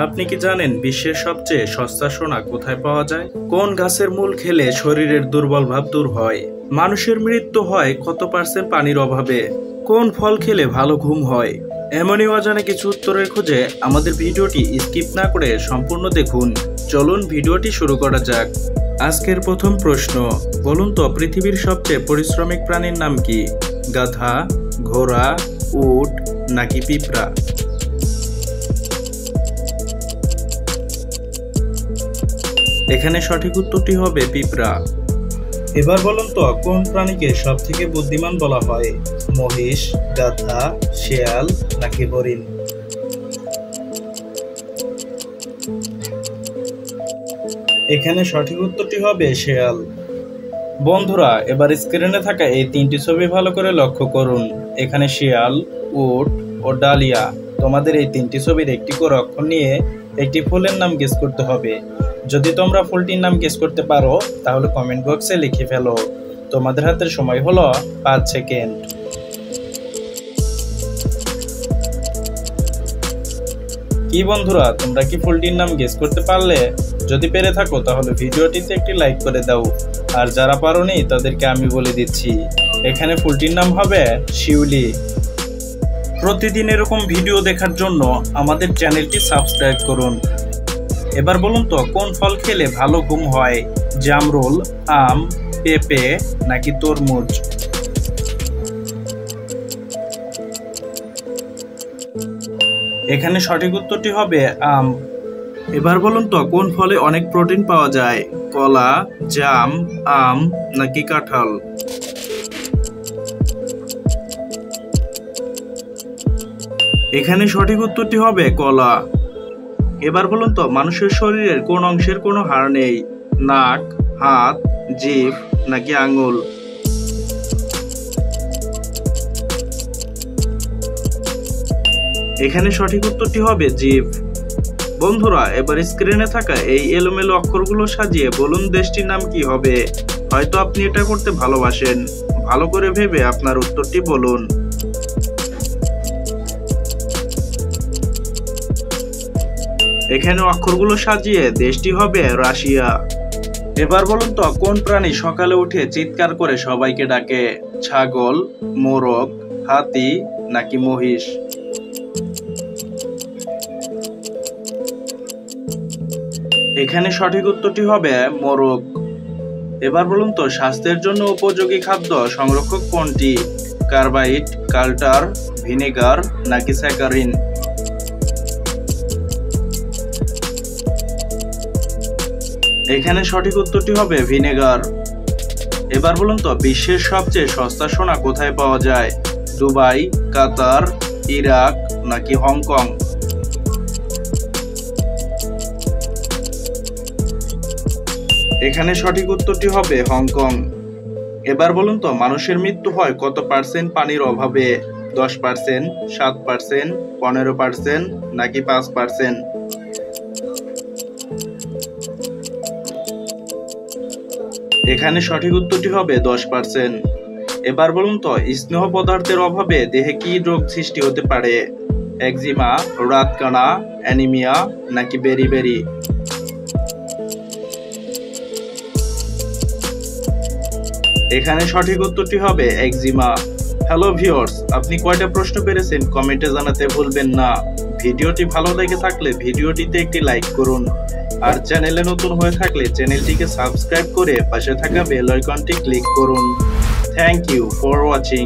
আপনি কি জানেন বিশ্বের সবচেয়ে সস্তা সোনা কোথায় পাওয়া যায়? কোন গাছের মূল খেলে শরীরের দুর্বল ভাব দূর হয়? মানুষের মৃত্যু হয় কত পার্সেন্ট পানির অভাবে? কোন ফল খেলে ভালো ঘুম হয়? এমনই অজানা কিছু উত্তরের খোঁজে আমাদের ভিডিওটি স্কিপ না করে সম্পূর্ণ দেখুন। চলুন ভিডিওটি শুরু করা যাক। আজকের প্রথম প্রশ্ন, বলুন তো পৃথিবীর সবচেয়ে পরিশ্রমিক প্রাণীর নাম কি? গাধা, ঘোড়া, উট নাকি পিঁপড়া? এখানে সঠিক উত্তরটি হবে পিঁপড়া। এবার বলুন তো কোন প্রাণীকে সব থেকে বুদ্ধিমান বলা হয়? মহিষ, গাধা, শেয়াল নাকি হরিণ? এখানে সঠিক উত্তরটি হবে শেয়াল। বন্ধুরা, এবার স্ক্রিনে থাকা এই তিনটি ছবি ভালো করে লক্ষ্য করুন। এখানে শিয়াল, উট ও ডালিয়া। তোমাদের এই তিনটি ছবির একটি করে অক্ষর নিয়ে একটি ফুলের নাম গেস করতে হবে। যদি তোমরা ফুলটির নাম গেস করতে পারো তাহলে কমেন্ট বক্সে লিখে ফেলো। তোমাদের হাতের সময় হলো 5 সেকেন্ড। কি বন্ধুরা, তোমরা কি ফুলটির নাম গেস করতে পারলে? যদি পেরে থাকো তাহলে ভিডিওটিতে একটি লাইক করে দাও। আর যারা পারোনি তাদেরকে আমি বলে দিচ্ছি, এখানে ফুলটির নাম হবে শিউলি। প্রতিদিন এরকম ভিডিও দেখার জন্য আমাদের চ্যানেলটি সাবস্ক্রাইব করুন। এবার বলুন তো কোন ফল খেলে ভালো ঘুম হয়? জামরুল, আম, পেঁপে নাকি তরমুজ? এখানে সঠিক উত্তরটি হবে আম। এবার বলুন তো কোন ফলে অনেক প্রোটিন পাওয়া যায়? কলা, জাম, আম নাকি কাঁঠাল? এখানে সঠিক উত্তরটি হবে কলা। এবার বলুন তো মানুষের শরীরের কোন অংশের কোনো হাড় নেই? নাক, হাত, জিভ নাকি আঙ্গুল? এখানে সঠিক উত্তরটি হবে জিভ। বন্ধুরা, এবার স্ক্রিনে থাকা এই এলোমেলো অক্ষরগুলো সাজিয়ে বলুন দেশটির নাম কি হবে? হয়তো আপনি এটা করতে ভালোবাসেন। ভালো করে ভেবে আপনার উত্তরটি বলুন। এখানে অক্ষরগুলো সাজিয়ে দেশটি হবে রাশিয়া। এবার বলুন তো কোন প্রাণী সকালে উঠে চিৎকার করে সবাইকে ডাকে? ছাগল, মোরগ, হাতি নাকি মহিষ? এখানে সঠিক উত্তরটি হবে মোরগ। এবার বলুন তো স্বাস্থ্যের জন্য উপযোগী খাদ্য সংরক্ষক কোনটি? কার্বাইড, কাল্টার, ভিনেগার নাকি স্যাকারিন? এখানে সঠিক উত্তরটি হবে ভিনেগার। এবার বলুন তো বিশ্বের সবচেয়ে সস্তা সোনা কোথায় পাওয়া যায়? দুবাই, কাতার, ইরাক নাকি হংকং? এখানে সঠিক উত্তরটি হবে হংকং। এবার বলুন তো মানুষের মৃত্যু হয় কত পার্সেন্ট পানির অভাবে? 10%, 7%, 15% নাকি 5%? এখানে সঠিক উত্তরটি হবে 10%। এবার বলুন তো স্নেহ পদার্থের অভাবে দেহে কি রোগ সৃষ্টি হতে পারে? একজিমা, রাতকানা, অ্যানিমিয়া নাকি বেরিবেরি? এখানে সঠিক উত্তরটি হবে একজিমা। হ্যালো ভিউয়ার্স, আপনি কয়টা প্রশ্ন পেরেছেন কমেন্টে জানাতে ভুলবেন না। ভিডিওটি ভালো লেগে থাকলে ভিডিওটিতে একটি লাইক করুন। আর চ্যানেলে নতুন হয়ে থাকলে চ্যানেলটিকে সাবস্ক্রাইব করে পাশে থাকা বেল আইকনটি ক্লিক করুন। Thank you for watching.